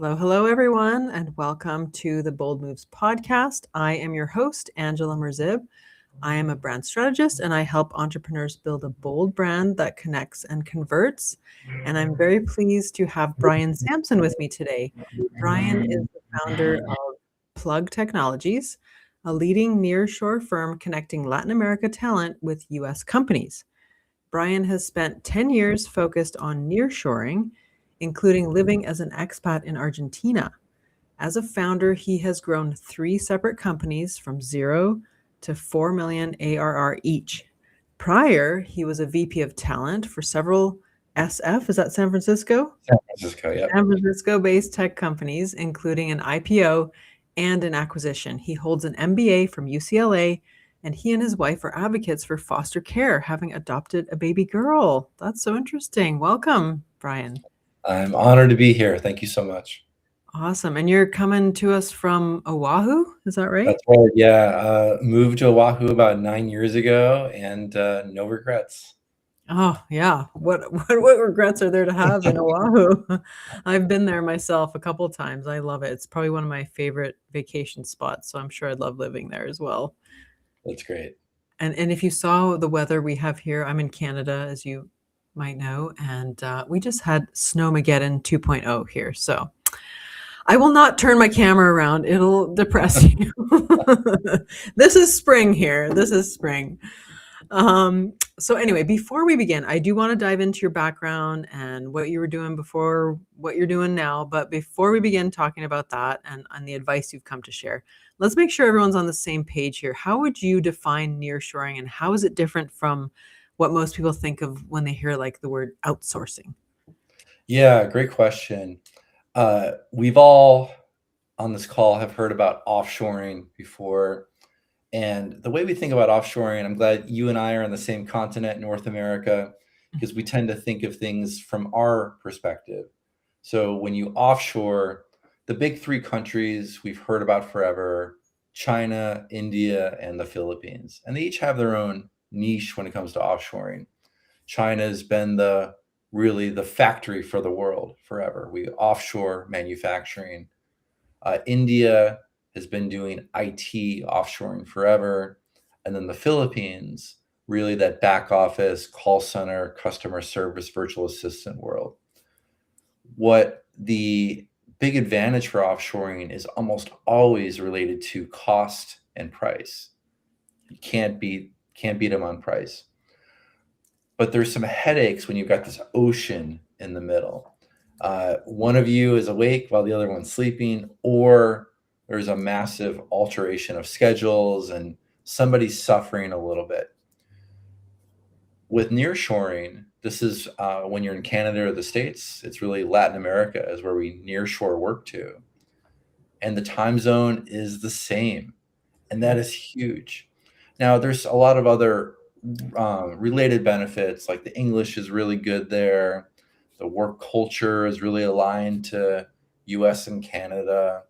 Hello, hello, everyone, and welcome to the Bold Moves podcast. I am your host, Angela Merzib. I am a brand strategist, and I help entrepreneurs build a bold brand that connects and converts. And I'm very pleased to have Brian Samson with me today. Brian is the founder of Plugg Technologies, a leading nearshore firm connecting Latin America talent with U.S. companies. Brian has spent 10 years focused on nearshoring, including living as an expat in Argentina. As a founder, he has grown 3 separate companies from 0 to 4 million ARR each. Prior, he was a VP of talent for several SF, is that San Francisco? San Francisco, yeah. San Francisco-based tech companies, including an IPO and an acquisition. He holds an MBA from UCLA, and he and his wife are advocates for foster care, having adopted a baby girl. That's so interesting. Welcome, Brian. I'm honored to be here. Thank you so much. Awesome. And you're coming to us from Oahu, is that right? That's right. Yeah. Moved to Oahu about 9 years ago and no regrets. Oh, yeah. What regrets are there to have in Oahu? I've been there myself a couple of times. I love it. It's probably one of my favorite vacation spots, so I'm sure I'd love living there as well. That's great. And if you saw the weather we have here, I'm in Canada, as you might know, and we just had Snowmageddon 2.0 here. So I will not turn my camera around. It'll depress you. This is spring here. This is spring. So anyway, before we begin, I do want to dive into your background and what you were doing before, what you're doing now. But before we begin talking about that and the advice you've come to share, let's make sure everyone's on the same page here. How would you define nearshoring, and how is it different from what most people think of when they hear like the word outsourcing? Yeah, great question. We've all on this call have heard about offshoring before. And the way we think about offshoring, I'm glad you and I are on the same continent, North America, because we tend to think of things from our perspective. So when you offshore, the big 3 countries we've heard about forever, China, India, and the Philippines. And they each have their own niche when it comes to offshoring. China has been really the factory for the world forever. We offshore manufacturing. India has been doing IT offshoring forever. And then the Philippines, really that back office, call center, customer service, virtual assistant world. What the big advantage for offshoring is almost always related to cost and price. You can't beat them on price. But there's some headaches when you've got this ocean in the middle. One of you is awake while the other one's sleeping, or there's a massive alteration of schedules and somebody's suffering a little bit. With nearshoring, this is when you're in Canada or the States, it's really Latin America is where we nearshore work to. And the time zone is the same. And that is huge. Now, there's a lot of other related benefits, like the English is really good there. The work culture is really aligned to US and Canada.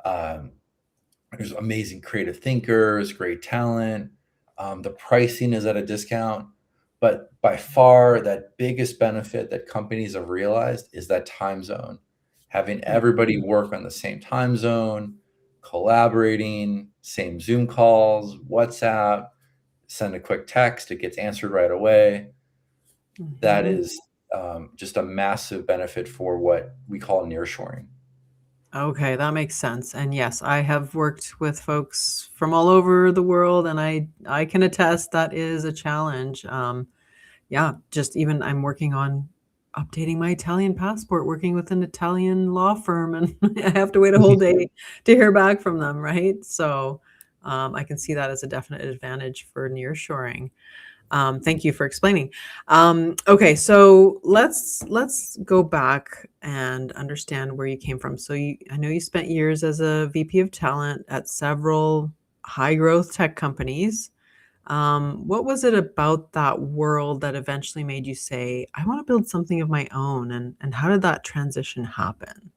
There's amazing creative thinkers, great talent. The pricing is at a discount. But by far, that biggest benefit that companies have realized is that time zone. Having everybody work on the same time zone, collaborating, same Zoom calls, WhatsApp, send a quick text, it gets answered right away. That is just a massive benefit for what we call nearshoring. Okay, that makes sense. And yes, I have worked with folks from all over the world, and I can attest that is a challenge. Yeah, just even I'm working on updating my Italian passport, working with an Italian law firm, and I have to wait a whole day to hear back from them, right? So I can see that as a definite advantage for nearshoring. Thank you for explaining. Okay, so let's go back and understand where you came from. So I know you spent years as a VP of talent at several high growth tech companies. What was it about that world that eventually made you say, I want to build something of my own? And how did that transition happen?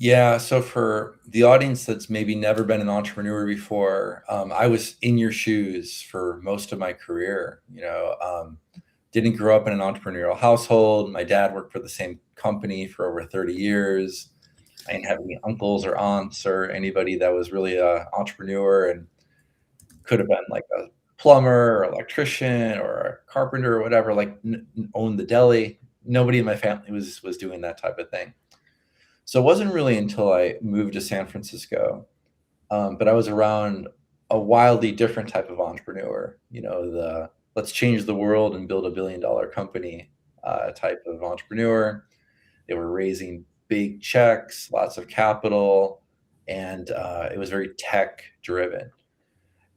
Yeah, so for the audience that's maybe never been an entrepreneur before, I was in your shoes for most of my career. Didn't grow up in an entrepreneurial household. My dad worked for the same company for over 30 years. I didn't have any uncles or aunts or anybody that was really a entrepreneur and could have been like a plumber or electrician or a carpenter or whatever, like owned the deli. Nobody in my family was doing that type of thing. So it wasn't really until I moved to San Francisco, but I was around a wildly different type of entrepreneur. You know, the let's change the world and build $1 billion company type of entrepreneur. They were raising big checks, lots of capital, and it was very tech driven.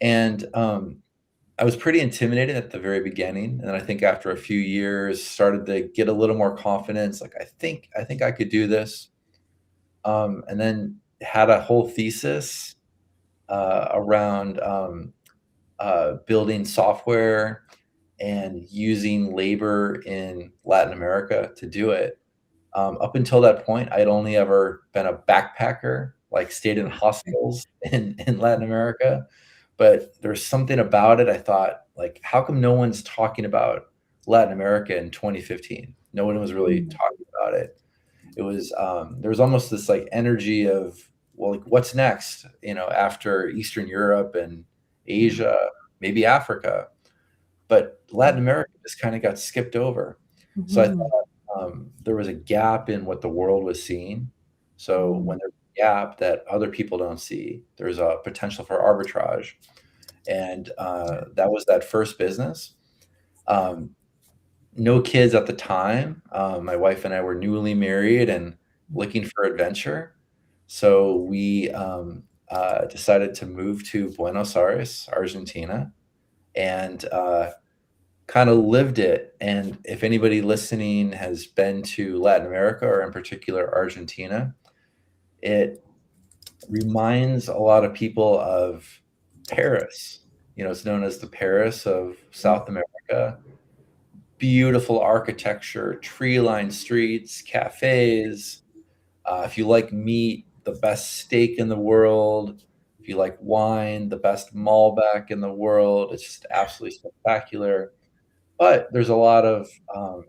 And I was pretty intimidated at the very beginning, and I think after a few years, started to get a little more confidence. Like I think I could do this. And then had a whole thesis around building software and using labor in Latin America to do it. Up until that point, I'd only ever been a backpacker, like stayed in hostels in Latin America. But there's something about it. I thought, like, how come no one's talking about Latin America in 2015? No one was really Mm, talking about it. It was there was almost this like energy of, well, like what's next? You know, after Eastern Europe and yeah. Asia, maybe Africa, but Latin America just kind of got skipped over. So I Mhm. thought there was a gap in what the world was seeing. So Mm, when there's a gap that other people don't see, there's a potential for arbitrage. And that was that first business. Um, no kids at the time. My wife and I were newly married and looking for adventure. So we decided to move to Buenos Aires, Argentina, and kind of lived it. And if anybody listening has been to Latin America or in particular Argentina, it reminds a lot of people of Paris. You know, it's known as the Paris of South America. Beautiful architecture, tree-lined streets, cafes. If you like meat, the best steak in the world. If you like wine, the best Malbec in the world. It's just absolutely spectacular. But there's a lot of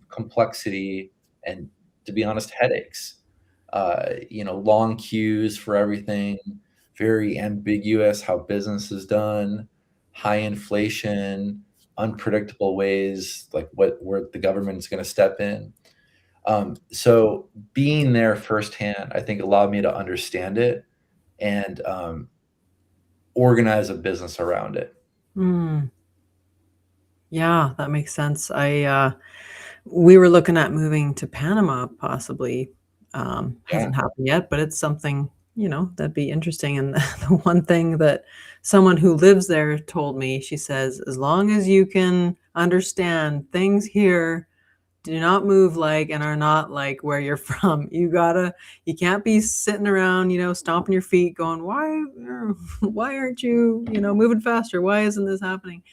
complexity and, to be honest, headaches. You know, long queues for everything, very ambiguous how business is done, high inflation, unpredictable ways, like where the government is going to step in. So being there firsthand, I think allowed me to understand it and organize a business around it. mm. Yeah, that makes sense. We were looking at moving to Panama possibly. Yeah, Hasn't happened yet, but it's something, that'd be interesting. And the one thing that someone who lives there told me, she says, as long as you can understand things here do not move like and are not like where you're from. You can't be sitting around, stomping your feet going, why aren't you, moving faster? Why isn't this happening?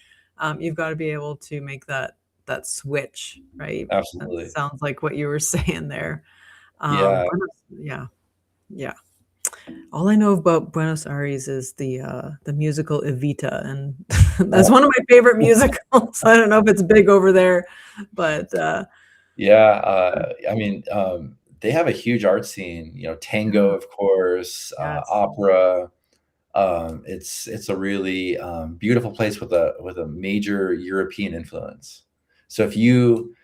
You've got to be able to make that switch, right? That absolutely. sounds like what you were saying there. Yeah, Yeah, yeah. All I know about Buenos Aires is the musical Evita, and that's one of my favorite musicals. I don't know if it's big over there, but yeah, I mean, they have a huge art scene, you know, tango, yeah, of course, yes. opera. It's a really, beautiful place with a major European influence. So if you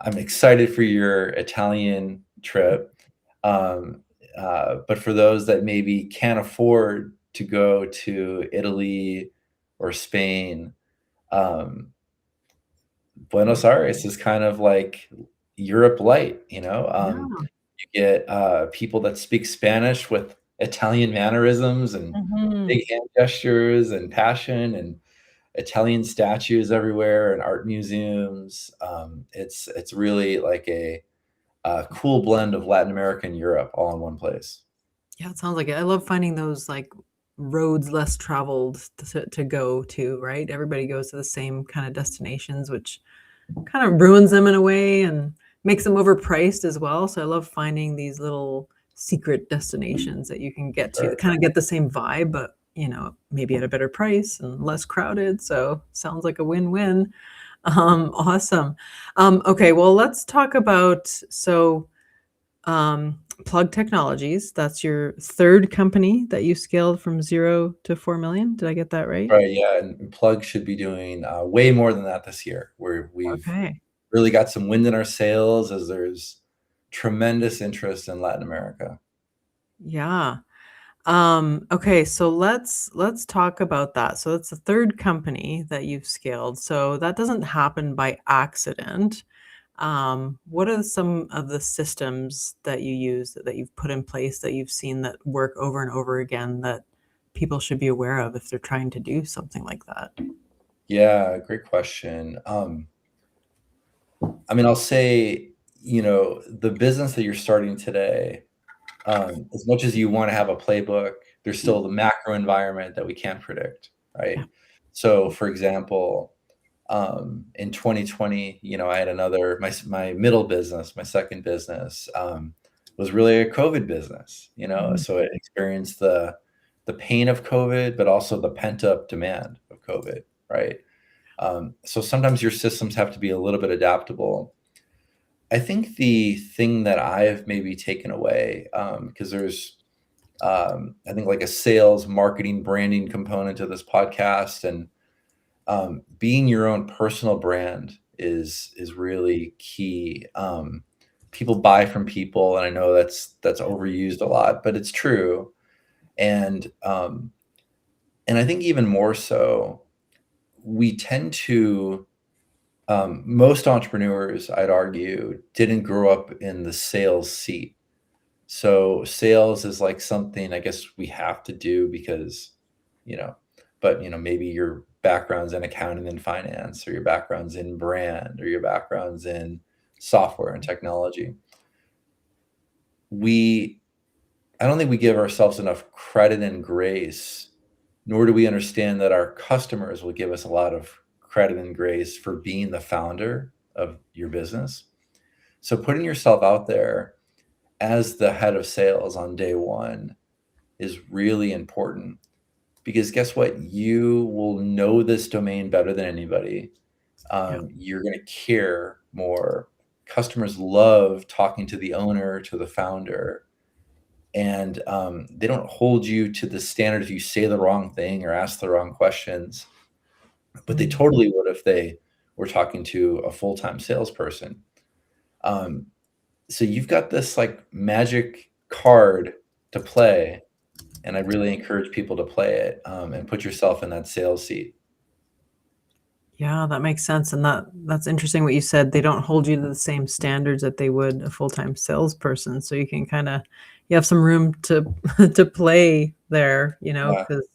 I'm excited for your Italian trip, um, but for those that maybe can't afford to go to Italy or Spain, um, Buenos Aires is kind of like Europe light, you know? Yeah. You get, people that speak Spanish with Italian mannerisms and Mhm. big hand gestures and passion and Italian statues everywhere and art museums. It's really like a cool blend of Latin America and Europe all in one place. Yeah, it sounds like it. I love finding those, like, roads less traveled to go to, right? Everybody goes to the same kinda destinations, which kind of ruins them in a way and makes them overpriced as well, so I love finding these little secret destinations that you can get to that Sure. kinda get the same vibe, but, maybe at a better price and less crowded, so sounds like a win-win. Awesome. Okay, well, let's talk about so Plugg Technologies, that's your third company that you scaled from 0 to 4 million. Did I get that right? Right, yeah, and Plugg should be doing, way more than that this year, where we've Okay. really got some wind in our sails as there's tremendous interest in Latin America. Yeah. Okay, so let's talk about that. So that's the third company that you've scaled. So that doesn't happen by accident. What are some of the systems that you use that you've put in place that you've seen that work over and over again that people should be aware of if they're trying to do something like that? Yeah, great question. I mean, I'll say, the business that you're starting today, as much as you wanna have a playbook, there's still the macro environment that we can't predict, Yeah. right? So, for example, in 2020, I had another my middle business, my second business, was really a COVID business, Mhm. so it experienced the pain of COVID, but also the pent-up demand of COVID, right? So sometimes your systems have to be a little bit adaptable. I think the thing that I've maybe taken away, because there's, I think like a sales, marketing, branding component to this podcast, and being your own personal brand is really key. People buy from people, and I know that's overused a lot, but it's true. And and I think even more so, we tend to most entrepreneurs, I'd argue, didn't grow up in the sales seat. So sales is like something I guess we have to do because, you know, but maybe your background's in accounting and finance, or your background's in brand, or your background's in software and technology. We I don't think we give ourselves enough credit and grace, nor do we understand that our customers will give us a lot of credit and grace for being the founder of your business. So putting yourself out there as the head of sales on day one is really important, because guess what? You will know this domain better than anybody. Yeah. You're going to care more. Customers love talking to the owner, to the founder, and they don't hold you to the standard if you say the wrong thing or ask the wrong questions, but they Mm. totally would if they were talking to a full-time salesperson. Um, so you've got this like magic card to play, and I really encourage people to play it, and put yourself in that sales seat. Yeah, that makes sense, and that's interesting what you said. They don't hold you to the same standards that they would a full-time salesperson, so you can kinda you have some room to to play there, Yeah, because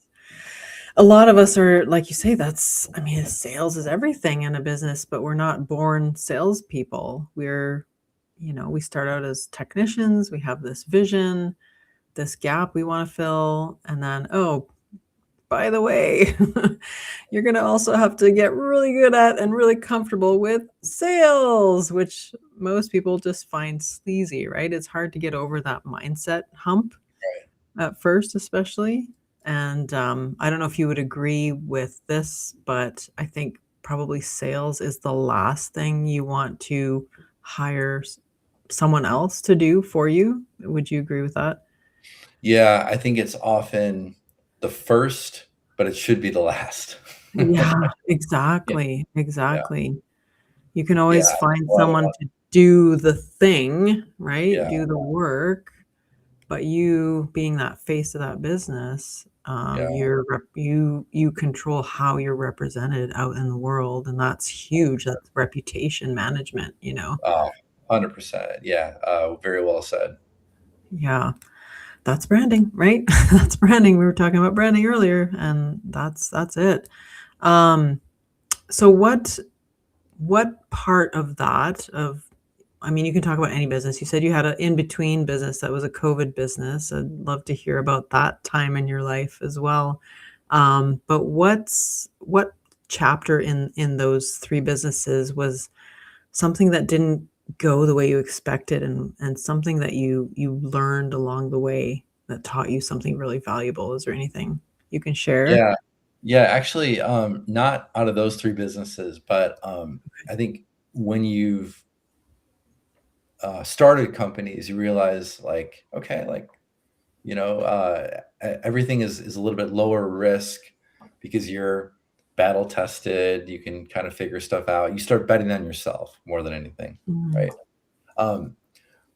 a lot of us are like you say, that's I mean, sales is everything in a business, but we're not born salespeople. We start out as technicians, we have this vision, this gap we wanna fill, and then, "Oh, by the way, you're gonna also have to get really good at and really comfortable with sales," which most people just find sleazy, right? It's hard to get over that mindset hump at first, especially. And I don't know if you would agree with this, but I think probably sales is the last thing you want to hire someone else to do for you. Would you agree with that? yeah, I think it's often the first, but it should be the last. Yeah, Yeah, exactly, yeah, exactly. You can yeah, always a find lot of someone to do the thing, right? yeah, Do the work, but you being that face of that business, yeah, you control how you're represented out in the world, and that's huge. That's reputation management. oh, 100%, yeah, very well said. Yeah, that's branding, right? That's branding. We were talking about branding earlier, and that's it. Um, so what part of that of I mean, you can talk about any business. You said you had an in-between business that was a COVID business. I'd love to hear about that time in your life as well. But what chapter in those 3 businesses was something that didn't go the way you expected and something that you learned along the way that taught you something really valuable? Is there anything you can share? Yeah, yeah, actually, not out of those 3 businesses, but, I think when you've started companies, you realize like, okay, like, everything is a little bit lower risk because you're battle tested. You can kind of figure stuff out. You start betting on yourself more than anything, Mm. right? Um,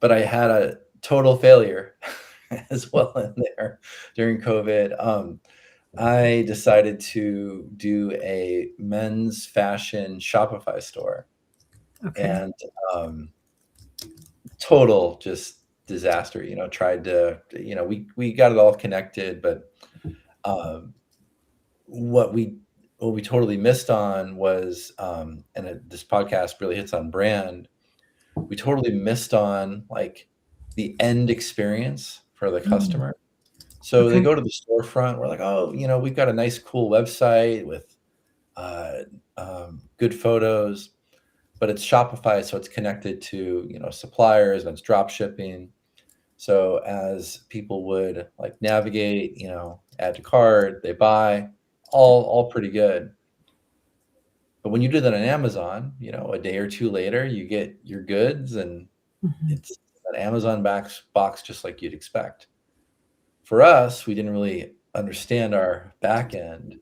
but I had a total failure as well in there during COVID. I decided to do a men's fashion Shopify store, Okay. and total just disaster. Tried to, we got it all connected, but um, what we totally missed on was, this podcast really hits on brand. We totally missed on like the end experience for the Mm. customer. So they Okay. go to the storefront. We're like, oh, we've got a nice, cool website with uh, good photos, but it's Shopify, so it's connected to suppliers and it's drop shipping. So as people would like navigate, add to cart, they buy, all pretty good. But when you do that on Amazon, a day or two later, you get your goods and Mhm. it's an Amazon box just like you'd expect. For us, we didn't really understand our back end.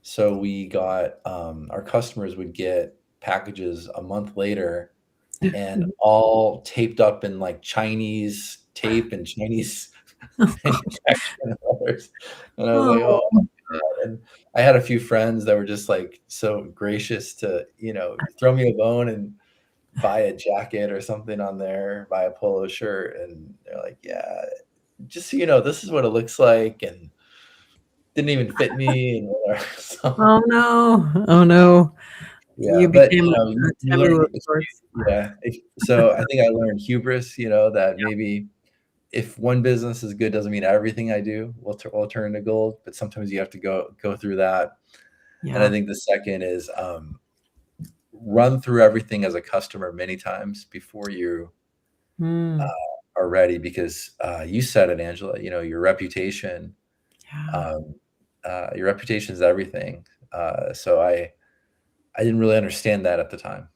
So we got, our customers would get packages a month later and all taped up in like Chinese tape and Chinese manufacturing others. And I was like, Oh, oh my God. And I had a few friends that were just like so gracious to, throw me a bone and buy a jacket or something on there, buy a polo shirt. And they're like, yeah, just so you know, this is what it looks like. And didn't even fit me. And whatever. So, oh no. Oh no. yeah, You but became you, a you Temu learn, of sorts. yeah. So I think I learned hubris, that maybe if one business is good doesn't mean everything I do will turn to gold, but sometimes you have to go through that. And I Yeah. think the second is, run through everything as a customer many times before you Mm. are ready, because you said it, Angela. Yeah. Um, your reputation is everything. So I didn't really understand that at the time.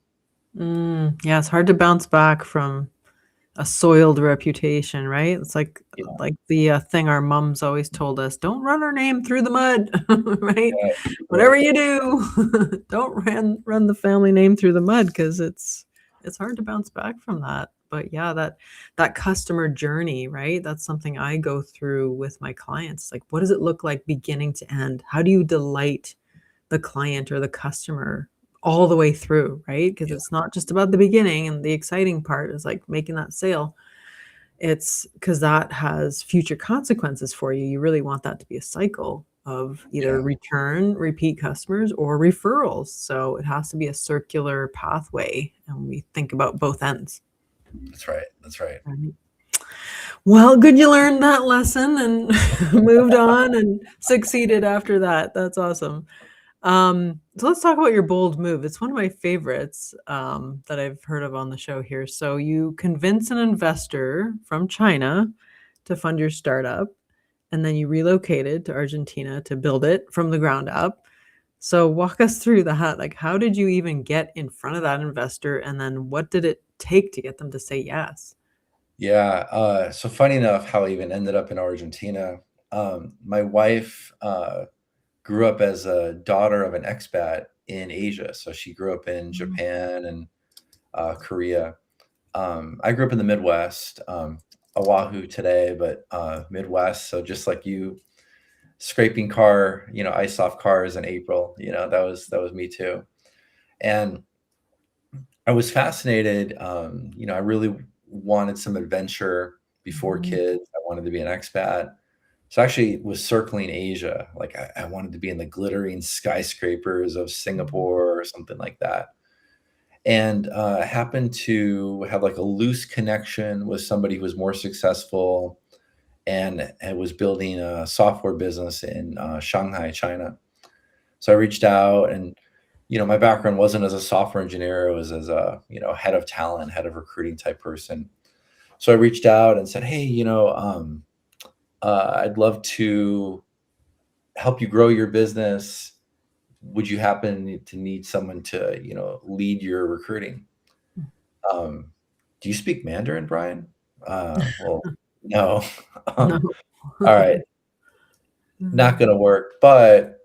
Yeah, it's hard to bounce back from a soiled reputation, right? It's Yeah, like the, thing our moms always told us, "Don't run our name through the mud," right? yeah, Whatever right. you do, don't run the family name through the mud because it's hard to bounce back from that. But yeah, that customer journey, right? That's something I go through with my clients. Like, what does it look like beginning to end? How do you delight the client or the customer all the way through, right? Because Yeah, it's not just about the beginning and the exciting part is like making that sale. It's because that has future consequences for you. You really want that to be a cycle of either yeah, repeat customers, or referrals. So it has to be a circular pathway, and we think about both ends. that's right. That's right. Right. Well, good you learned that lesson and moved on and succeeded after that. That's awesome. So let's talk about your bold move. It's one of my favorites that I've heard of on the show here. So you convince an investor from China to fund your startup, and then you relocated to Argentina to build it from the ground up. So walk us through that. Like, how did you even get in front of that investor, and then what did it take to get them to say yes? Yeah. So funny enough, how I even ended up in Argentina. My wife grew up as a daughter of an expat in Asia. So she grew up in Mm. Japan and Korea. I grew up in the Midwest, Oahu today, but Midwest. So just like you, scraping ice off cars in April. That was me too. And I was fascinated. I really wanted some adventure before Mhm. kids. I wanted to be an expat. So I actually was circling Asia. Like I wanted to be in the glittering skyscrapers of Mhm. Singapore or something like that. And I happened to have like a loose connection with somebody who was more successful and was building a software business in Shanghai, China. So I reached out, and my background wasn't as a software engineer; it was as a head of talent, head of recruiting type person. So I reached out and said, "Hey, I'd love to help you grow your business. Would you happen to need someone to lead your recruiting? Um, Do you speak Mandarin, Brian? Well, no. No. All right, not Mm. gonna work, but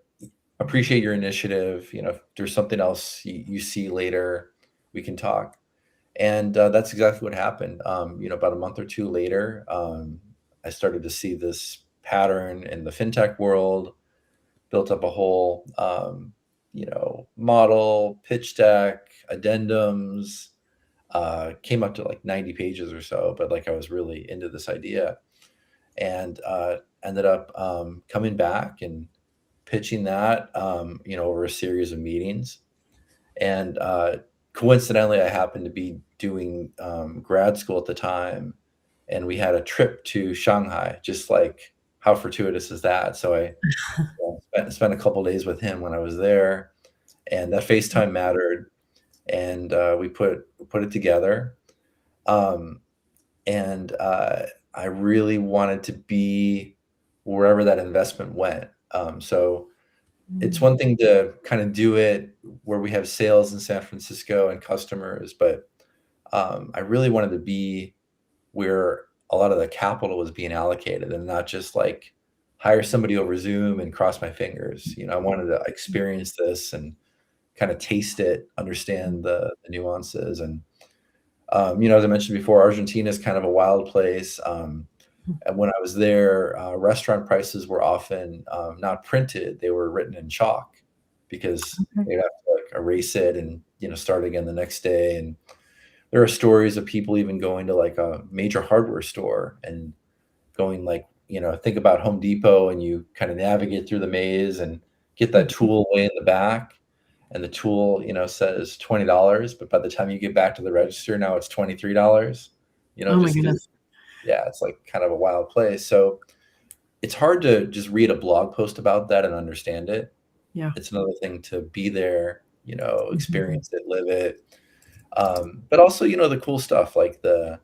appreciate your initiative. If there's something else you see later, we can talk. And that's exactly what happened. About a month or two later, I started to see this pattern in the fintech world, built up a whole, model, pitch deck, addendums, came up to like 90 pages or so, but like I was really into this idea and ended up coming back and pitching that, over a series of meetings. And coincidentally, I happened to be doing grad school at the time, and we had a trip to Shanghai. Just like how fortuitous is that? So I spent a couple days with him when I was there, and that FaceTime mattered, and we put it together. Um, and I really wanted to be wherever that investment went. So it's Mm. one thing to kind of do it where we have sales in San Francisco and customers, but I really wanted to be where a lot of the capital was being allocated and not just like hire somebody over Zoom and cross my fingers. I wanted to experience this and kind of taste it, understand the nuances. And, as I mentioned before, Argentina is kind of a wild place. And when I was there, restaurant prices were often not printed; they were written in chalk because Okay. they'd have to like erase it and start again the next day. And there are stories of people even going to like a major hardware store and going like think about Home Depot and you kind of navigate through the maze and get that Mhm. tool way in the back, and the tool says $20, but by the time you get back to the register, now it's $23. Oh my Just because goodness. yeah, it's like kind of a wild place. So it's hard to just read a blog post about that and understand it. Yeah. It's another thing to be there, Mhm. experience it, live it. But also, the cool stuff like the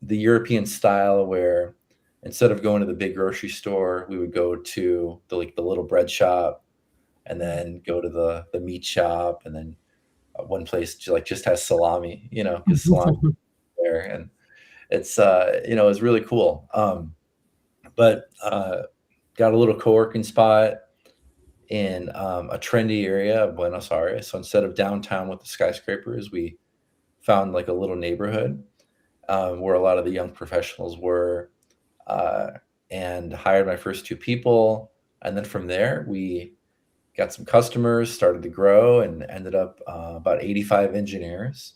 European style where instead of going to the big grocery store, we would go to the little bread shop and then go to the meat shop and then one place just has salami, because salami there and it's really cool. But got a little co-working spot in a trendy area of Buenos Aires. So instead of downtown with the skyscrapers, we found like a little neighborhood where a lot of the young professionals were, uh, and hired my first two people. And then from there, we got some customers, started to grow, and ended up about 85 engineers.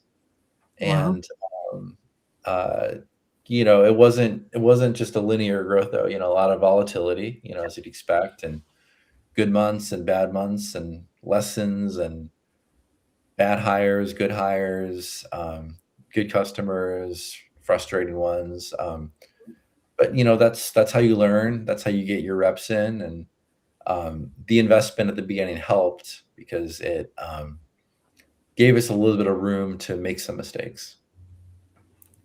Wow. And um, uh, it wasn't just a linear growth though. A lot of volatility, as you'd expect, and good months and bad months, and lessons and bad hires, good hires, good customers, frustrating ones. But that's how you learn. That's how you get your reps in, and the investment at the beginning helped because it gave us a little bit of room to make some mistakes.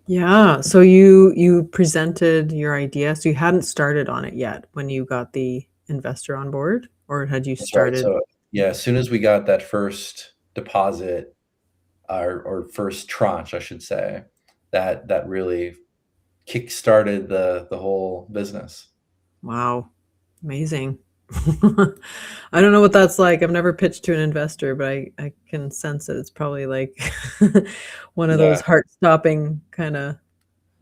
Yeah. So you presented your idea. So you hadn't started on it yet when you got the investor on board, or had you That's right. started? So yeah, as soon as we got that first deposit, or first tranche, I should say, that really kick-started the whole business. Wow. Amazing. I don't know what that's like. I've never pitched to an investor, but I can sense it. It's probably like one of those Yeah. heart-stopping kind of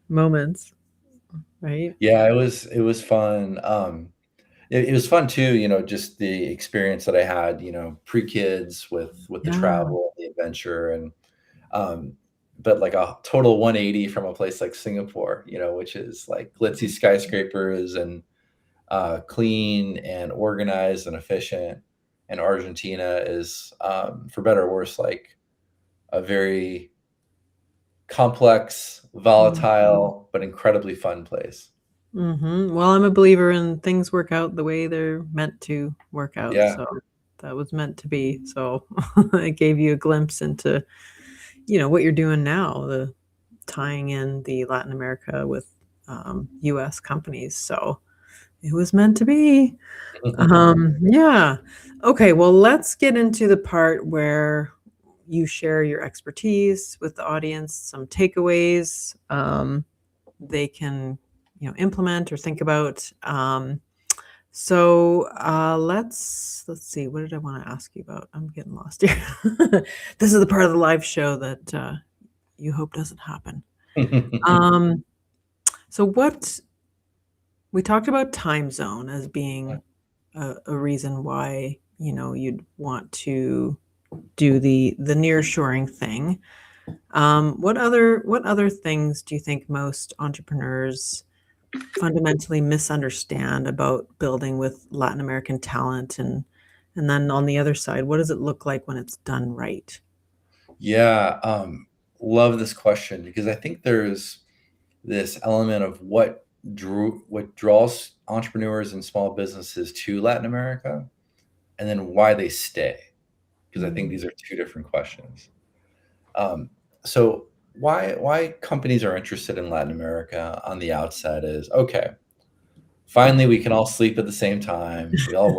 moments, right? Yeah, it was fun. It was fun too, just the experience that I had, pre-kids with the Yeah. travel, the adventure, and um, but like a total 180 from a place like Singapore, which is like glitzy skyscrapers and clean and organized and efficient. And Argentina is, for better or worse, like a very complex, Mm. volatile, but incredibly fun place. Well, I'm a believer in things work out the way they're meant to work out. Yeah. So that was meant to be. So it gave you a glimpse into, what you're doing now, the tying in the Latin America with US companies. So it was meant to be. Yeah. Okay, well, let's get into the part where, you share your expertise with the audience, some takeaways they can, implement or think about. So let's see. What did I want to ask you about? I'm getting lost here. This is the part of the live show that you hope doesn't happen. So we talked about time zone as being a reason why you'd want to do the nearshoring thing. What other things do you think most entrepreneurs fundamentally misunderstand about building with Latin American talent, and then on the other side, what does it look like when it's done right? Yeah, love this question because I think there's this element of what draws entrepreneurs and small businesses to Latin America, and then why they stay, because I think these are two different questions. So why companies are interested in Latin America on the outset is, okay, finally we can all sleep at the same time. We all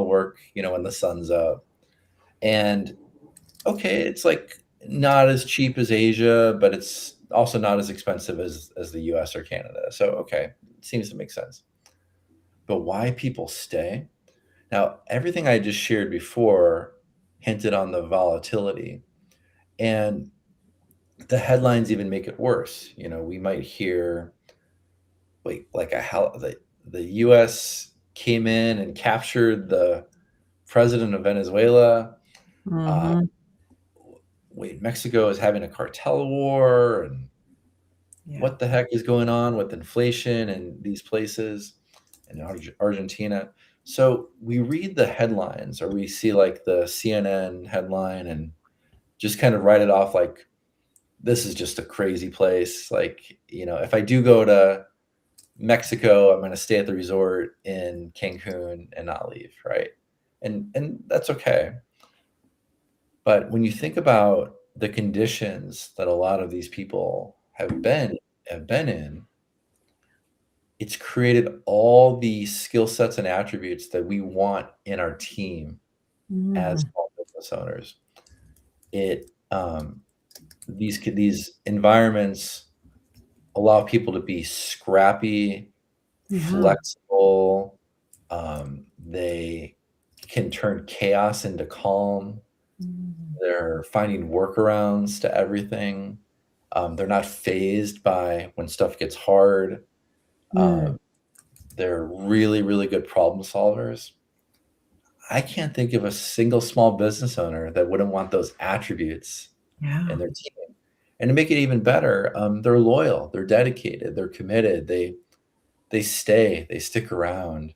work, when the sun's up. And okay, it's like not as cheap as Asia, but it's also not as expensive as the US or Canada. So okay, it seems to make sense. But why people stay? Now, everything I just shared before hinted on the volatility, and the headlines even make it worse. We might hear the US came in and captured the president of Venezuela. Mm-hmm. Mexico is having a cartel war, and Yeah. what the heck is going on with inflation in these places, in Argentina? So we read the headlines, or we see like the CNN headline and just kind of write it off like, this is just a crazy place. Like, if I do go to Mexico, I'm going to stay at the resort in Cancun and not leave, right? And that's okay. But when you think about the conditions that a lot of these people have been in, it's created all the skill sets and attributes that we want in our team as small business owners. These environments allow people to be scrappy, flexible. They can turn chaos into calm. They're finding workarounds to everything. They're not fazed by when stuff gets hard. They're really, really good problem solvers. I can't think of a single small business owner that wouldn't want those attributes in their team. And to make it even better, they're loyal, they're dedicated, they're committed, they stick around,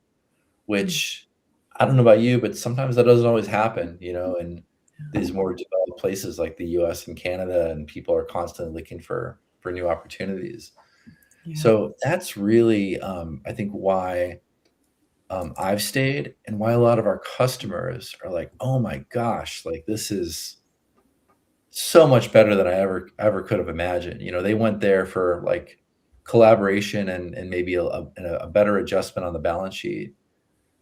which I don't know about you, but sometimes that doesn't always happen, in these more developed places like the US and Canada, and people are constantly looking for new opportunities. So that's really, I think, why I've stayed, and why a lot of our customers are like, oh my gosh, like this is so much better than I ever could have imagined. They went there for like collaboration and maybe a better adjustment on the balance sheet,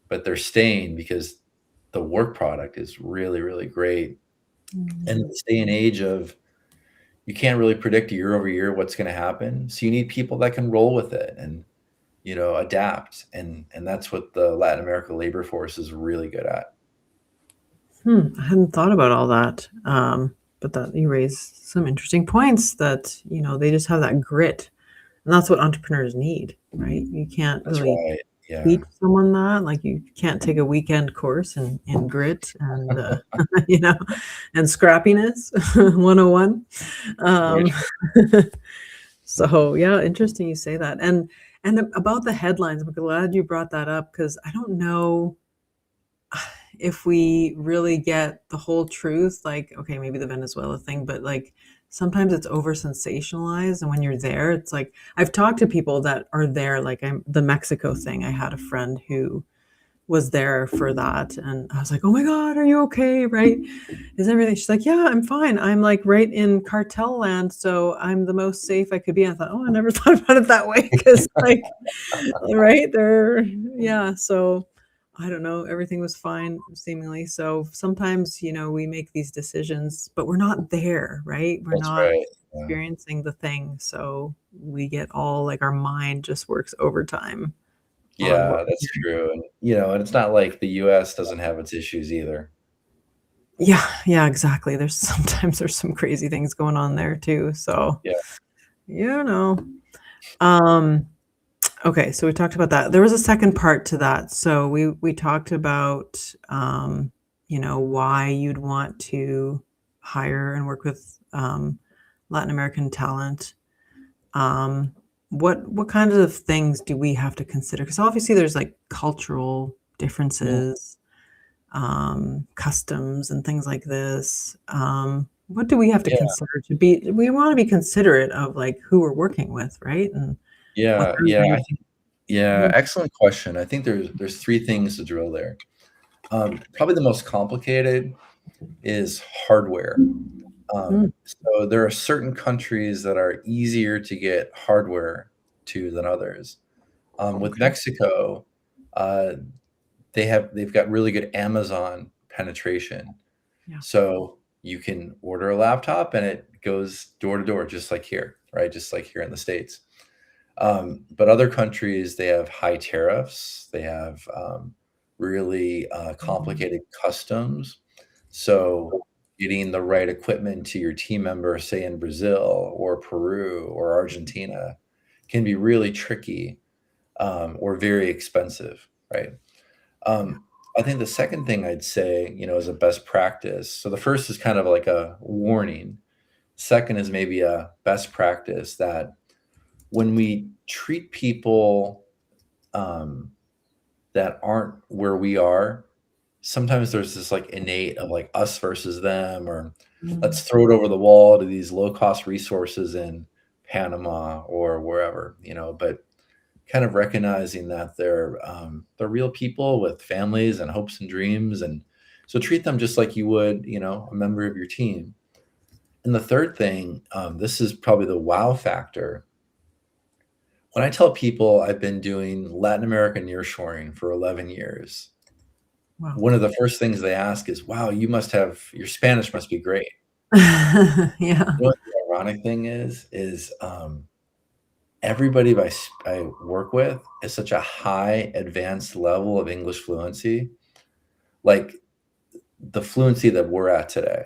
but they're staying because the work product is really, really great. And in this day and age of, you can't really predict year over year what's going to happen. So you need people that can roll with it and, adapt. And that's what the Latin America labor force is really good at. I hadn't thought about all that. But that you raise some interesting points that, they just have that grit. And that's what entrepreneurs need, right? You can't really teach someone that. Like, you can't take a weekend course in grit and, and scrappiness 101. So yeah, interesting you say that. And about the headlines, I'm glad you brought that up, because I don't know if we really get the whole truth. Like, okay, maybe the Venezuela thing, but like sometimes it's over sensationalized. And when you're there, it's like, I've talked to people that are there, like the Mexico thing. I had a friend who was there for that, and I was like, oh my God, are you okay? Right? Is everything? She's like, yeah, I'm fine. I'm like right in cartel land, so I'm the most safe I could be. I thought, oh, I never thought about it that way, because like, right there, yeah. So I don't know, everything was fine seemingly. So sometimes, we make these decisions, but we're not there, right? We're That's not right. Yeah. experiencing the thing. So we get all like our mind just works overtime on what Yeah, we're that's hearing. true, and it's not like the US doesn't have its issues either. Yeah, yeah, exactly. There's some crazy things going on there too. So, Yeah. you know. Um, okay, so we talked about that. There was a second part to that. So we talked about why you'd want to hire and work with Latin American talent. Um, what kinds of things do we have to consider? Because obviously there's like cultural Yeah. differences, customs and things like this. What do we have to Yeah. consider we want to be considerate of like who we're working with, right? And what Yeah, they're yeah, gonna I think yeah, yeah. excellent question. I think there's 3 things to drill there. Probably the most complicated is hardware. Mm, So there are certain countries that are easier to get hardware to than others. With okay. Mexico, uh, they've got really good Amazon penetration. Yeah. So you can order a laptop and it goes door to door, just like here, right? Just like here in the States. But other countries, they have high tariffs. They have really Mhm. complicated customs. So getting the right equipment to your team member, say in Brazil or Peru or Argentina, can be really tricky or very expensive, right? Yeah. Um, I think the second thing I'd say, is a best practice. So the first is kind of like a warning. Second is maybe a best practice that when we treat people um, that aren't where we are, sometimes there's this like innate of like us versus them, or let's Mm, throw it over the wall to these low cost resources in Panama or wherever, but kind of recognizing that they're real people with families and hopes and dreams, and so treat them just like you would, a member of your team. And the third thing, this is probably the wow factor. When I tell people I've been doing Latin American nearshoring for 11 years, wow. one of the first things they ask is, "Wow, your Spanish must be great." Yeah. You know what the ironic thing is everybody I work with is such a high advanced level of English fluency, like the fluency that we're at today.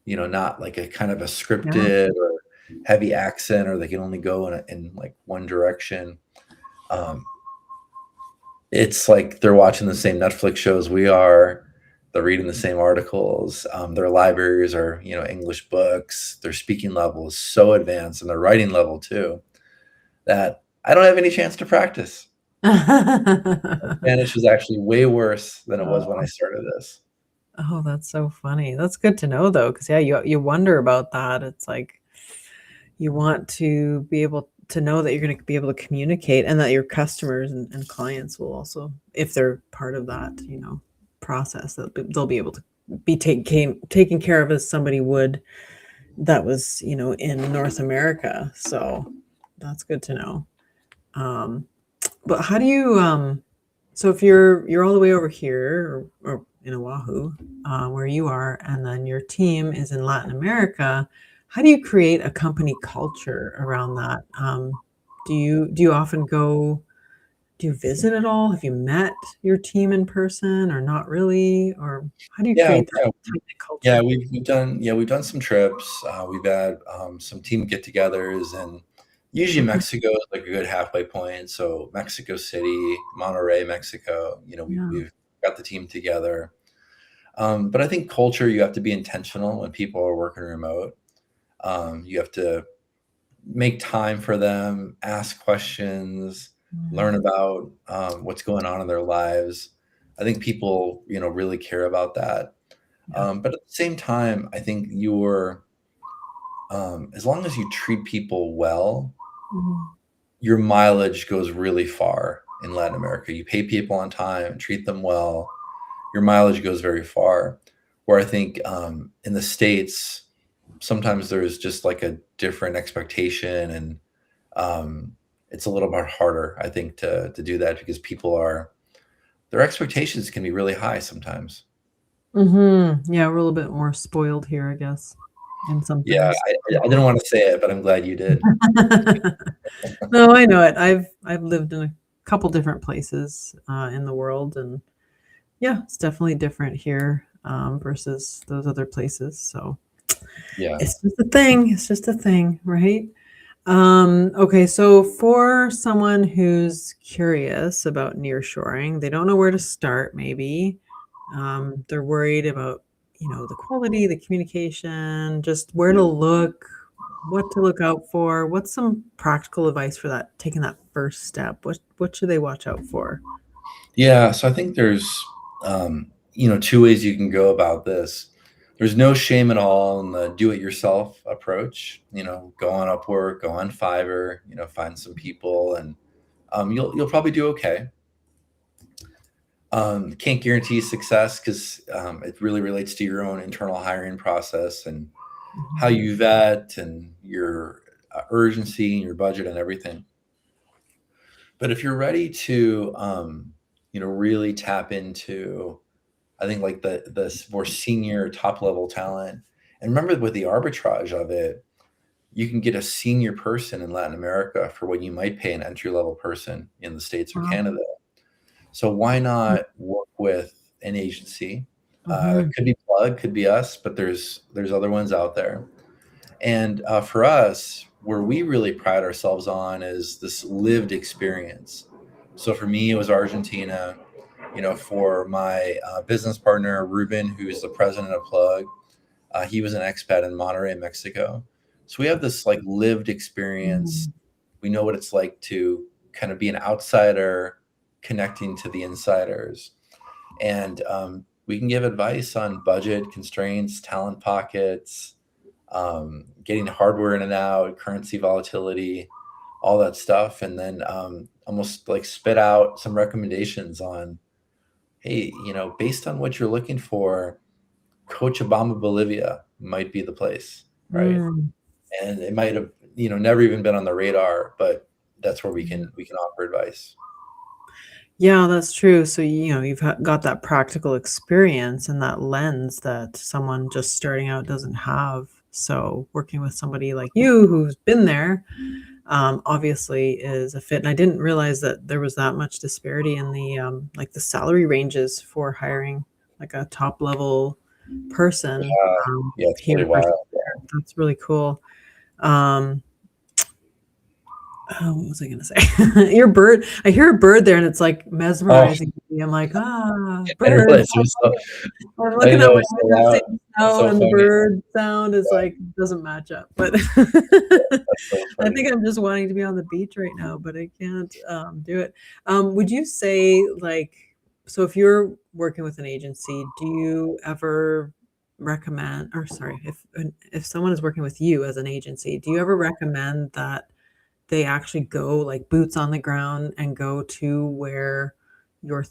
Not like a kind of a Yeah. scripted or heavy accent, or they can only go in like one direction. Um, it's like they're watching the same Netflix shows we are. They're reading the same articles. Their libraries are, English books. Their speaking level is so advanced, and their writing level too, that I don't have any chance to practice. Spanish is actually way worse than it was when I Oh, started this. oh, that's so funny. That's good to know though, because yeah, you wonder about that. It's like you want to be able to know that you're going to be able to communicate and that your customers and clients will also, if they're part of that, process, that they'll be able to be taken care of as somebody would that was, in North America. So that's good to know. Um, but how do you, so if you're all the way over here or in Oahu, where you are, and then your team is in Latin America, how do you create a company culture around that? Do you often go? Do you visit at all? Have you met your team in person, or not really? Or how do you Yeah, create that yeah, tight yeah. culture? We've done some trips. We've had some team get-togethers, and usually Okay. Mexico is like a good halfway point. So Mexico City, Monterrey, Mexico. Yeah. We've got the team together. But I think culture, you have to be intentional when people are working remote. You have to make time for them, ask questions, learn Mm, about what's going on in their lives. I think people, really care about that. yeah. But at the same time, I think as long as you treat people well, Mhm. your mileage goes really far in Latin America. You pay people on time, treat them well, your mileage goes very far. Where I think in the States, sometimes there's just like a different expectation, and it's a little bit harder, I think, to do that because people are their expectations can be really high sometimes. Yeah, we're a little bit more spoiled here, I guess, in some Yeah, things. I didn't want to say it, but I'm glad you did. No, I know it. I've lived in a couple different places in the world, and yeah, it's definitely different here versus those other places. So Yeah. it's just a thing. It's just a thing, right? Okay, so for someone who's curious about nearshoring, they don't know where to start, maybe. They're worried about, the quality, the communication, just where to look, what to look out for. What's some practical advice for that, taking that first step? What should they watch out for? Yeah, so I think there's, two ways you can go about this. There's no shame at all in the do-it-yourself approach. Go on Upwork, go on Fiverr, find some people, and you'll probably do okay. Can't guarantee success because it really relates to your own internal hiring process and how Mhm. you vet and your urgency and your budget and everything. But if you're ready to, really tap into, I think like the more senior top level talent, and remember with the arbitrage of it, you can get a senior person in Latin America for what you might pay an entry level person in the States or Wow. Canada. So why not work with an agency? Mhm. Could be Plugg, could be us, but there's other ones out there. And for us, where we really pride ourselves on is this lived experience. So for me, it was Argentina. For my business partner Ruben, who is the president of Plugg, he was an expat in Monterrey, Mexico. So we have this like lived experience. Mm. We know what it's like to kind of be an outsider connecting to the insiders, and we can give advice on budget constraints, talent pockets, getting hardware in and out, currency volatility, all that stuff, and then almost like spit out some recommendations on, hey, based on what you're looking for, Cochabamba, Bolivia might be the place, right? Mm. And it might have, never even been on the radar, but that's where we Yeah. can offer advice. Yeah, that's true. So, you've got that practical experience and that lens that someone just starting out doesn't have. So, working with somebody like you who's been there, obviously is a fit. And I didn't realize that there was that much disparity in the like the salary ranges for hiring like a top level person Yeah, it's here really versus wild. there. That's really cool. Um, Oh, what was I gonna say? Your bird I hear a bird there, and it's, like, Oh, mesmerizing me. I'm like, "Ah, I bird." realize it was so, I'm I looking out know my it's so window, loud. seeing It's snow, so and the funny. bird sound is, Yeah, like, doesn't match up, but that's so I funny. think I'm just wanting to be on the beach right now, but I can't, do it. Would you say, like so if you're working with an agency, do you ever recommend or sorry, if someone is working with you as an agency, do you ever recommend that they actually go, like, boots on the ground and go to where you're,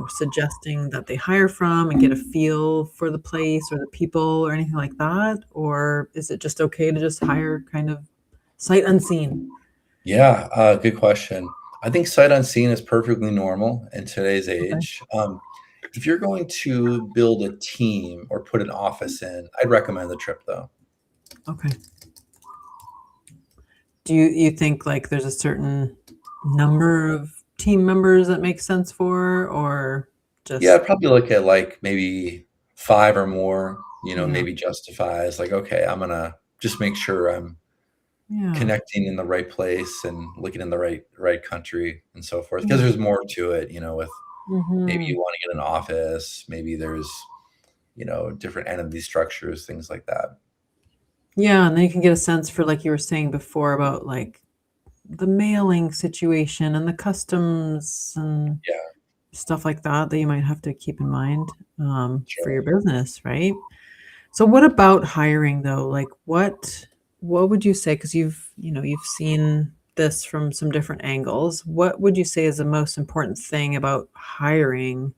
suggesting that they hire from and get a feel for the place or the people or anything like that? Or is it just okay to just hire kind of sight unseen? Yeah, good question. I think sight unseen is perfectly normal in today's Okay, age. If you're going to build a team or put an office in, I'd recommend the trip though. okay. Do you think, like, there's a certain number of team members that makes sense for, or Yeah, just I'd probably look at like maybe 5 or more, yeah, maybe justifies like, okay, I'm gonna just make sure I'm yeah, connecting in the right place and looking in the right country and so forth. Because yeah, there's more to it, with maybe mhm. you want to get an office, maybe there's, different entity structures, things like that. Yeah, and then you can get a sense for, like you were saying before, about, like, the mailing situation and the customs and Yeah, stuff like that that you might have to keep in mind, for sure. your business, right? So what about hiring though? Like what would you say? Because you've seen this from some different angles. What would you say is the most important thing about hiring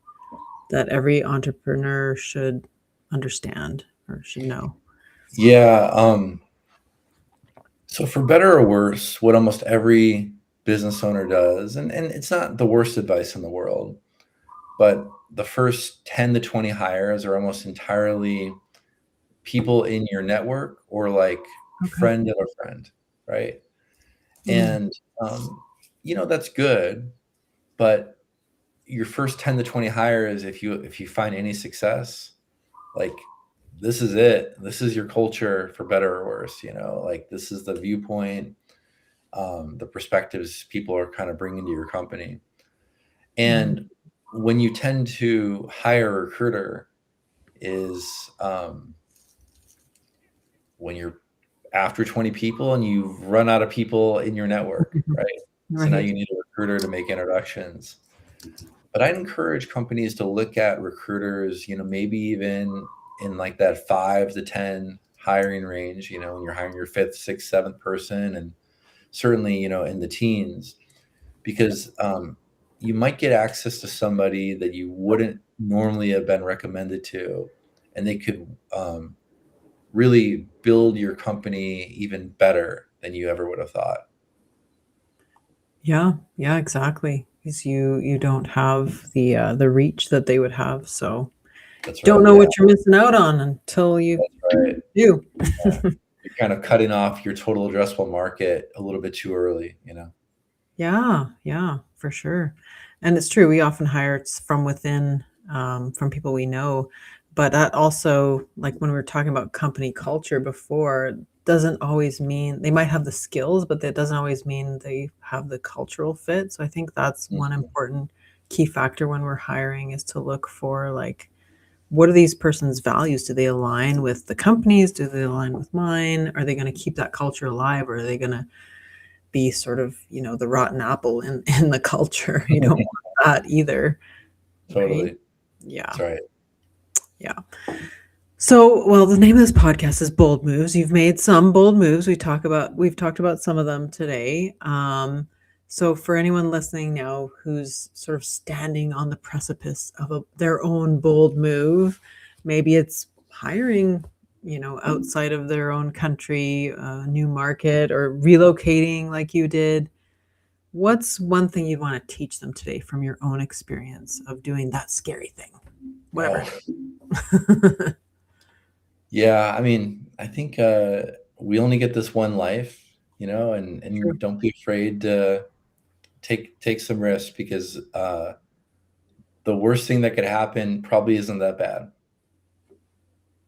that every entrepreneur should understand or should know? Yeah, so for better or worse, what almost every business owner does, and it's not the worst advice in the world, but the first 10 to 20 hires are almost entirely people in your network or like Okay. friend of a friend, right? Mm. And that's good, but your first 10 to 20 hires, if you find any success, like this is it. This is your culture for better or worse, like this is the viewpoint, the perspectives people are kind of bringing to your company. Mm. And when you tend to hire a recruiter is when you're after 20 people and you've run out of people in your network, right? So now Right. you need a recruiter to make introductions. But I'd encourage companies to look at recruiters, maybe even in like that 5 to 10 hiring range, when you're hiring your fifth, sixth, seventh person, and certainly, in the teens, because you might get access to somebody that you wouldn't normally have been recommended to, and they could really build your company even better than you ever would have thought. Yeah, yeah, exactly. Because you don't have the reach that they would have, so That's don't right. know Yeah, what you're missing out on until you that's right. do. You're kind of cutting off your total addressable market a little bit too early. Yeah, yeah, for sure. And it's true, we often hire from within, from people we know, but that also, like when we were talking about company culture before, doesn't always mean they might have the skills, but that doesn't always mean they have the cultural fit. So I think that's one Mhm. important key factor when we're hiring is to look for like, what are these person's values? Do they align with the companies? Do they align with mine? Are they going to keep that culture alive, or are they going to be sort of, the rotten apple in the culture? You don't want that either, right? Totally. Yeah, That's right. yeah. So, well, the name of this podcast is Bold Moves. You've made some bold moves. We've talked about some of them today. So for anyone listening now who's sort of standing on the precipice of their own bold move, maybe it's hiring, outside of their own country, a new market, or relocating like you did. What's one thing you'd want to teach them today from your own experience of doing that scary thing? Whatever. Oh, yeah. I mean, I think we only get this one life, and True. don't be afraid to take some risks because the worst thing that could happen probably isn't that bad.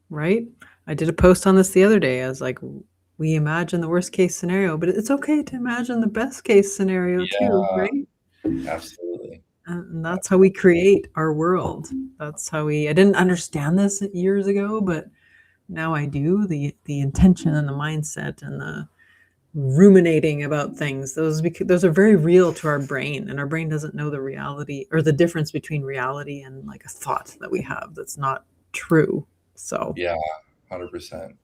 Right? I did a post on this the other day. I was like, we imagine the worst case scenario, but it's okay to imagine the best case scenario too, Yeah, right? absolutely. And that's how we create our world. I didn't understand this years ago, but now I do. The intention and the mindset and the ruminating about things, those are very real to our brain, and our brain doesn't know the reality or the difference between reality and like a thought that we have that's not true. So Yeah, 100%.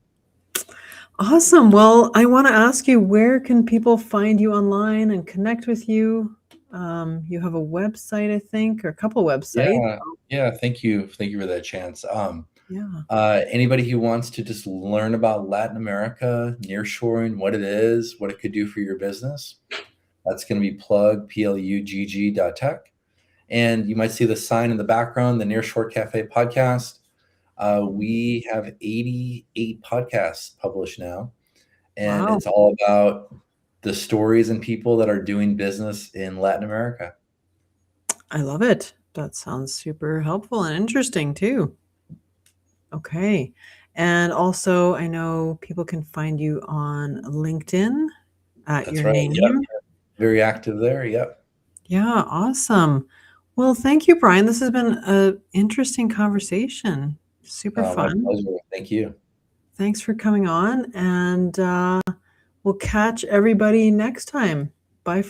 awesome. Well, I want to ask you, where can people find you online and connect with you? You have a website, I think, or a couple websites. Yeah, yeah. Thank you for that chance. Yeah. Anybody who wants to just learn about Latin America, nearshoring, what it is, what it could do for your business, that's going to be plugg.tech. And you might see the sign in the background, the Nearshore Cafe podcast. We have 88 podcasts published now, and Wow. it's all about the stories and people that are doing business in Latin America. I love it. That sounds super helpful and interesting too. Okay. And also, I know people can find you on LinkedIn at That's your right. Yep. name. Very active there. Yep. Yeah, awesome. Well, thank you, Brian. This has been an interesting conversation. Super My fun. pleasure. Thank you. Thanks for coming on, and we'll catch everybody next time. Bye.